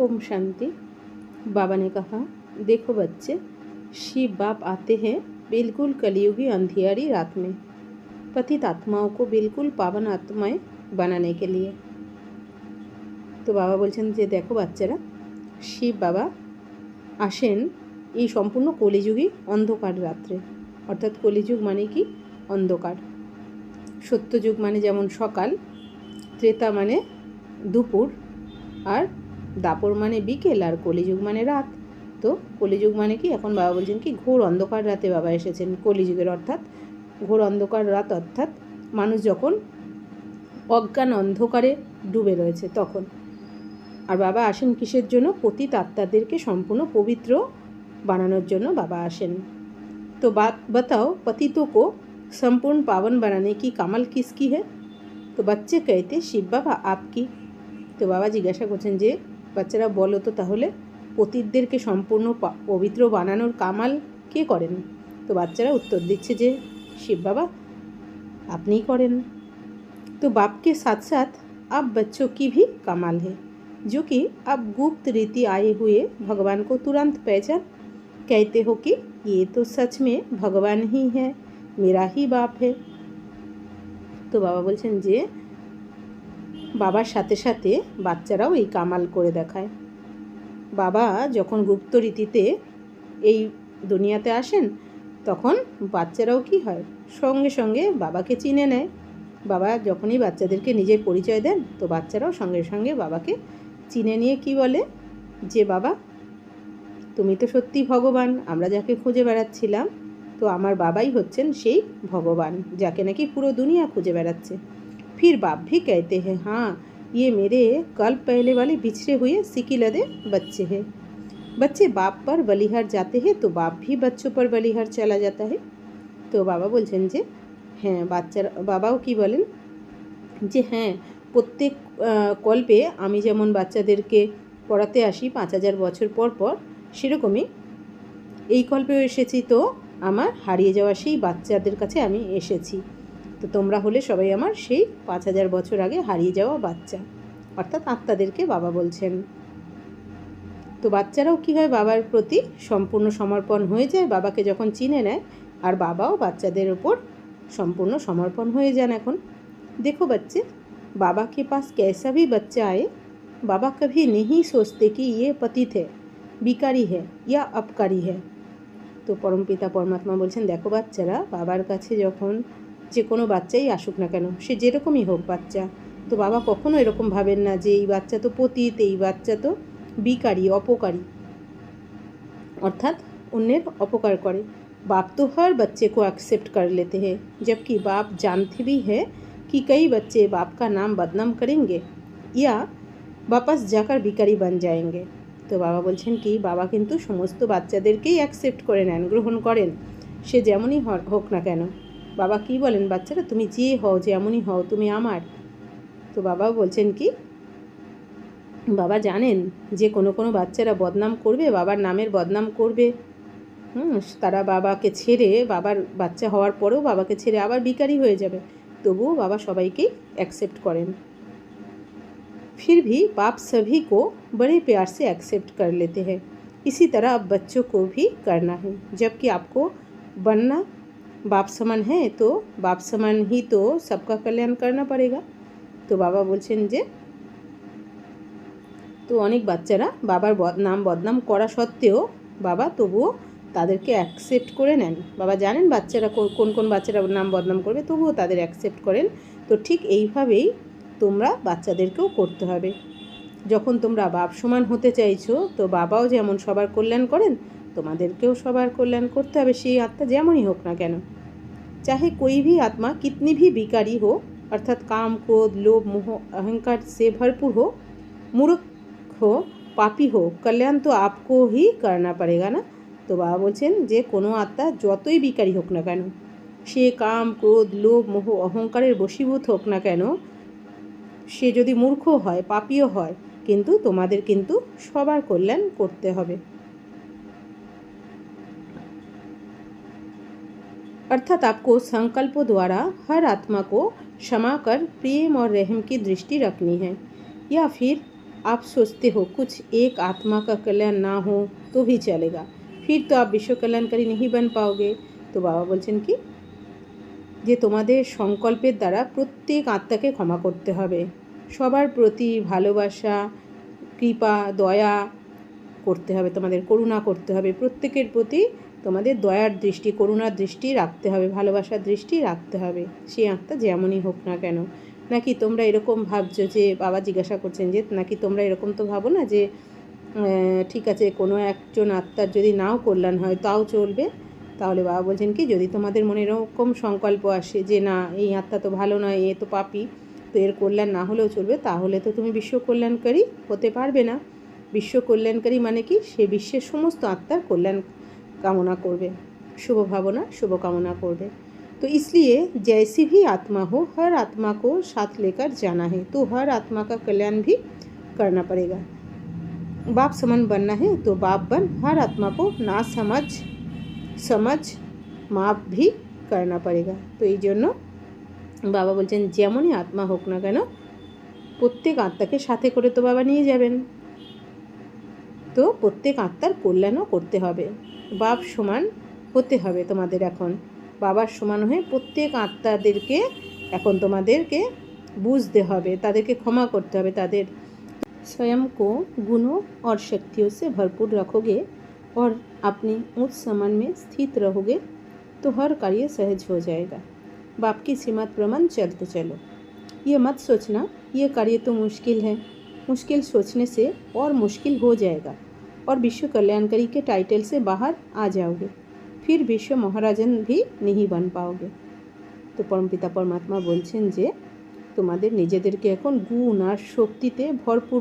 ओम शांति। बाबा ने कहा, देखो बच्चे, शिव बाप आते हैं बिल्कुल कलयुगी अंधियारी रात में पतित आत्माओं को बिल्कुल पावन आत्माएं बनाने के लिए। तो बाबा बोलছেন যে দেখো বাচ্চারা, শিব বাবা আসেন এই সম্পূর্ণ কলিযুগী অন্ধকার রাত্রে। অর্থাৎ কলিযুগ মানে কি? অন্ধকার। সত্যযুগ মানে যেমন সকাল, ত্রেতা মানে দুপুর, আর দাপর মানে বিকেল, আর কলিযুগ মানে রাত। তো কলিযুগ মানে কি? এখন বাবা বলছেন কি ঘোর অন্ধকার রাতে বাবা এসেছেন কলিযুগের, অর্থাৎ ঘোর অন্ধকার রাত, অর্থাৎ মানুষ যখন অজ্ঞান অন্ধকারে ডুবে রয়েছে তখন। আর বাবা আসেন কিসের জন্য? পতিত আত্মাদেরকে সম্পূর্ণ পবিত্র বানানোর জন্য বাবা আসেন। তো बात बताओ, पतितों को संपूर्ण पावन बनाने की कमाल किसकी है? तो बच्चे कहते शिव बाबा आपकी। তো বাবা জিজ্ঞাসা করছেন যে বাচ্চারা বলো তো তাহলে পতিতদেরকে সম্পূর্ণ পবিত্র বানানোর কামাল কে করেন? তো বাচ্চারা উত্তর দিচ্ছে যে শিব বাবা আপনিই করেন। तो बाप के साथ साथ आप बच्चों की भी कमाल है, जो कि आप गुप्त रीति आए हुए भगवान को तुरंत पहचान कहते हो कि ये तो सच में भगवान ही है, मेरा ही बाप है। তো বাবা বলছেন যে বাবার সাথে সাথে বাচ্চারাও এই কামাল করে দেখায়। বাবা যখন গুপ্ত রীতিতে এই দুনিয়াতে আসেন তখন বাচ্চারাও কি হয়, সঙ্গে সঙ্গে বাবাকে চিনে নেয়। বাবা যখনই বাচ্চাদেরকে নিজের পরিচয় দেন তো বাচ্চারাও সঙ্গে সঙ্গে বাবাকে চিনে নিয়ে কি বলে যে বাবা তুমি তো সত্যি ভগবান, আমরা যাকে খুঁজে বেড়াচ্ছিলাম, তো আমার বাবাই হচ্ছেন সেই ভগবান যাকে নাকি পুরো দুনিয়া খুঁজে বেড়াচ্ছে। फिर बाप भी कहते हैं हाँ ये मेरे कल पहले वाले बिछड़े हुए सिकिलदे बच्चे हैं। बच्चे बाप पर बलिहार जाते हैं तो बाप भी बच्चों पर बलिहार चला जाता है। তো বাবা বলছেন যে হ্যাঁ, বাচ্চারা বাবাও কি বলেন যে হ্যাঁ, প্রত্যেক কল্পে আমি যেমন বাচ্চাদেরকে পড়াতে আসি 5000 বছর পর পর, সেরকমই এই কল্পেও এসেছি। তো আমার হারিয়ে যাওয়া সেই বাচ্চাদের কাছে আমি এসেছি। তো তোমরা হলে সবাই আমার সেই 5000 বছর আগে হারিয়ে যাওয়া বাচ্চা, অর্থাৎ আত্মাদেরকে বাবা বলছেন। তো বাচ্চারাও কী হয়, বাবার প্রতি সম্পূর্ণ সমর্পণ হয়ে যায় বাবাকে যখন চিনে নেয়, আর বাবাও বাচ্চাদের ওপর সম্পূর্ণ সমর্পণ হয়ে যান। এখন देखो बच्चे, बाबा के पास कैसा भी बच्चा आए, बाबा कभी नहीं सोचते कि ये पतित है, बिकारी है या अपकारी है। তো পরমপিতা পরমাত্মা বলছেন দেখো বাচ্চারা, বাবার কাছে যখন যে কোনো বাচ্চাই আসুক না কেন, সে যেরকমই হোক বাচ্চা, তো বাবা কখনো এরকম ভাবেন না যে এই বাচ্চা তো পতিত, এই বাচ্চা তো বিকারী, অপকারী, অর্থাৎ অন্যের অপকার করে। बाप तो हर बच्चे को एक्सेप्ट कर लेते हैं, जबकि बाप जानते भी हैं कि कई बच्चे बाप का नाम बदनाम करेंगे या वापस जाकर भिखारी बन जाएंगे। তো বাবা বলছেন কি বাবা কিন্তু সমস্ত বাচ্চাদেরকেই অ্যাকসেপ্ট করে নেন, গ্রহণ করেন, সে যেমনই হোক না কেন। বাবা কি বলেন, বাচ্চারা তুমি যে হও, যেমনই হও, তুমি আমার। তো বাবাও বলছেন কি বাবা জানেন যে কোনো কোনো বাচ্চারা বদনাম করবে, বাবার নামের বদনাম করবে, তারা বাবাকে ছেড়ে, বাবার বাচ্চা হওয়ার পরেও বাবাকে ছেড়ে আবার ভিখারি হয়ে যাবে, তবুও বাবা সবাইকেই অ্যাকসেপ্ট করেন। फिर भी बाप सभी को बड़े प्यार से एक्सेप्ट कर लेते हैं। इसी तरह अब बच्चों को भी करना है, जबकि आपको बनना बाप समान है तो बाप समान ही तो सबका कल्याण करना पड़ेगा। तो बाबा বলছেন যে তো অনেক বাচ্চারা বাবার বদনাম করা সত্ত্বেও বাবা তবুও তাদেরকে অ্যাকসেপ্ট করে নেন। বাবা জানেন বাচ্চারা কোন কোন বাচ্চারা নাম বদনাম করবে, তবুও তাদের অ্যাকসেপ্ট করেন। তো ঠিক এইভাবেই তোমরা বাচ্চাদেরকেও করতে হবে। যখন তোমরা বাপ সমান হতে চাইছো, তো বাবাও যেমন সবার কল্যাণ করেন, তোমাদেরকেও সবার কল্যাণ করতে হবে, সেই আত্মা যেমনই হোক না কেন। चाहे कोई भी आत्मा कितनी भी विकारी हो, अर्थात काम क्रोध लोभ मोह अहंकार से भरपूर हो, मूर्ख हो, पापी हो, कल्याण तो आपको ही करना पड़ेगा ना। তো বাবা বলছেন যে কোনো আত্মা যতই বিকারী হোক না কেন, সে কাম ক্রোধ লোভ মোহ অহংকারের বশীভূত হোক না কেন, সে যদি মূর্খ হয়, পাপীও হয়, কিন্তু তোমাদের কিন্তু সবার কল্যাণ করতে হবে। अर्थात आपको संकल्पों द्वारा हर आत्मा को क्षमा कर प्रेम और रहम की दृष्टि रखनी है, या फिर आप सोचते हो कुछ एक आत्मा का कल्याण ना हो तो भी चलेगा, फिर तो आप विश्व कल्याणकारी नहीं बन पाओगे। तो बाबा বলছেন কি যে তোমাদের সংকল্পের দ্বারা প্রত্যেক আত্মাকে ক্ষমা করতে হবে, সবার প্রতি ভালোবাসা, কৃপা, দয়া করতে হবে, তোমাদের করুণা করতে হবে, প্রত্যেকের প্রতি তোমাদের দয়ার দৃষ্টি, করুণার দৃষ্টি রাখতে হবে, ভালোবাসার দৃষ্টি রাখতে হবে, সেই আত্মা যেমনই হোক না কেন। নাকি তোমরা এরকম ভাবছো যে, বাবা জিজ্ঞাসা করছেন যে নাকি তোমরা এরকম তো ভাবো না যে ঠিক আছে কোনো একজন আত্মার যদি নাও কল্যাণ হয় তাও চলবে। তাহলে বাবা বলছেন কি যদি তোমাদের মনে এরকম সংকল্প আসে যে না এই আত্মা তো ভালো নয়, এ তো পাপী, তো এর কল্যাণ না হলেও চলবে, তাহলে তো তুমি বিশ্ব কল্যাণকারী হতে পারবে না। বিশ্ব কল্যাণকারী মানে কি, সে বিশ্বের সমস্ত আত্মার কল্যাণ कामना করবে, शुभ भावना शुभ कामना করবে। तो इसलिए जैसी भी आत्मा हो हर आत्मा को साथ लेकर जाना है, तो हर आत्मा का कल्याण भी करना पड़ेगा। बाप समान बनना है तो बाप बन, हर आत्मा को ना समझ माप भी करना पड़ेगा। तो এই জন্য বাবা বলছেন যেমনই আত্মা হোক না কেন প্রত্যেক আত্মাকে সাথে করে তো বাবা নিয়ে যাবেন, তো প্রত্যেক আত্মার কল্যাণও করতে হবে। বাপ সমান হতে হবে তোমাদের, এখন বাবার সমান হয়ে প্রত্যেক আত্মাদেরকে এখন তোমাদেরকে বুঝতে হবে, তাদেরকে ক্ষমা করতে হবে। তাদের स्वयं को गुणों और शक्तियों से भरपूर रखोगे और अपनी उच्च समान में स्थित रहोगे तो हर कार्य सहज हो जाएगा। बाप की श्रीमत प्रमाण चलते चलो। ये मत सोचना ये कार्य तो मुश्किल है, मुश्किल सोचने से और मुश्किल हो जाएगा और विश्व कल्याणकारी के टाइटल से बाहर आ जाओगे, फिर विश्व महाराजन भी नहीं बन पाओगे। तो परमपिता परमात्मा बोलছেন যে তোমাদের নিজেদেরকে এখন গুণ আর শক্তিতে ভরপুর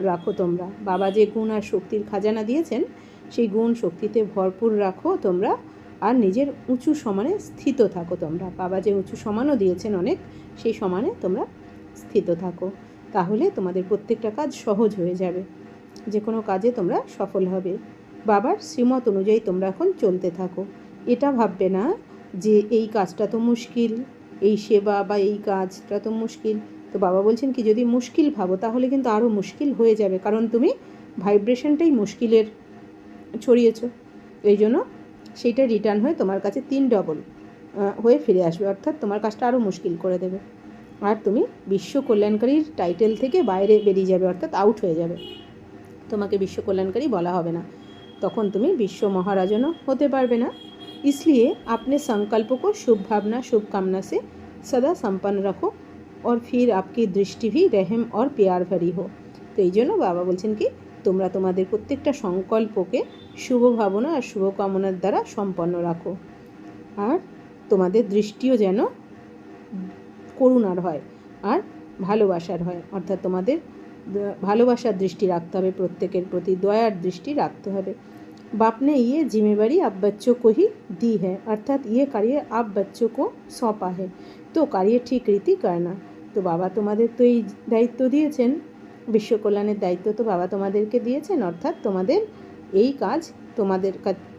রাখো তোমরা। বাবা যে গুণ আর শক্তির খাজানা দিয়েছেন সেই গুণ শক্তিতে ভরপুর রাখো তোমরা, আর নিজের উঁচু সমানে স্থিত থাকো তোমরা। বাবা যে উঁচু সমানও দিয়েছেন অনেক, সেই সমানে তোমরা স্থিত থাকো, তাহলে তোমাদের প্রত্যেকটা কাজ সহজ হয়ে যাবে, যে কোনো কাজে তোমরা সফল হবে। বাবার শ্রীমত অনুযায়ী তোমরা এখন চলতে থাকো। এটা ভাববে না যে এই কাজটা তো মুশকিল, এই সেবা বা এই কাজটা তো মুশকিল। তো বাবা বলছেন কি যদি মুশকিল ভাবো তাহলে কিন্তু আরও মুশকিল হয়ে যাবে, কারণ তুমি ভাইব্রেশনটাই মুশকিলের ছড়িয়েছো, এই জন্য সেইটা রিটার্ন হয়ে তোমার কাছে 3 ডবল হয়ে ফিরে আসবে, অর্থাৎ তোমার কাজটা আরও মুশকিল করে দেবে, আর তুমি বিশ্ব কল্যাণকারীর টাইটেল থেকে বাইরে বেরিয়ে যাবে, অর্থাৎ আউট হয়ে যাবে, তোমাকে বিশ্ব কল্যাণকারী বলা হবে না, তখন তুমি বিশ্ব মহারাজনও হতে পারবে না। इसलिए अपने संकल्प को शुभ भावना शुभ कामना से सदा संपन्न रखो और फिर आपकी दृष्टि भी रहम और प्यार भरी हो। तो এই জন্য বাবা বলছেন কি তোমরা তোমাদের প্রত্যেকটা সংকল্পকে শুভ ভাবনা আর শুভ কামনার দ্বারা সম্পন্ন রাখো, আর তোমাদের দৃষ্টিও যেন করুণার হয় আর ভালোবাসার হয়, অর্থাৎ তোমাদের ভালোবাসার দৃষ্টি রাখতে হবে, প্রত্যেকের প্রতি দয়ার দৃষ্টি রাখতে হবে। बाप ने ये जिम्मेवारी आप बच्चों को ही दी है, अर्थात ये कार्य आप बच्चों को सौंपा है, तो कार्य ठीक रीति करना। तो बाबा তোমাদের তো এই দায়িত্ব দিয়েছেন, বিশ্ব কল্যাণের দায়িত্ব তো বাবা তোমাদেরকে দিয়েছেন, অর্থাৎ তোমাদের এই কাজ তোমাদের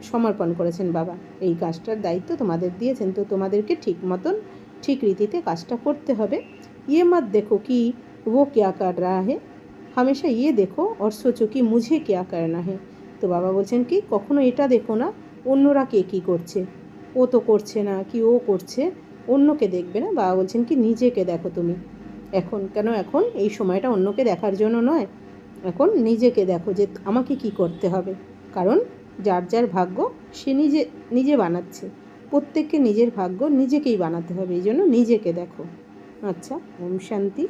সমর্পণ করেছেন বাবা, এই কাজটার দায়িত্ব তোমাদের দিয়েছেন, তো তোমাদেরকে ঠিক মতন ঠিক রীতিতে কাজটা করতে হবে। ये मत देखो कि वो क्या कर रहा है, हमेशा ये देखो और सोचो कि मुझे क्या करना है। তো বাবা বলছেন কি কখনো এটা দেখো না অন্যরা কে কী করছে, ও তো করছে না কি ও করছে, অন্যকে দেখবে না। বাবা বলছেন কি নিজেকে দেখো তুমি এখন, কেন এখন এই সময়টা অন্যকে দেখার জন্য নয়, এখন নিজেকে দেখো যে আমাকে কি করতে হবে, কারণ যার যার ভাগ্য সে নিজে নিজে বানাচ্ছে, প্রত্যেককে নিজের ভাগ্য নিজেকেই বানাতে হবে, এই জন্য নিজেকে দেখো। আচ্ছা, ওম শান্তি।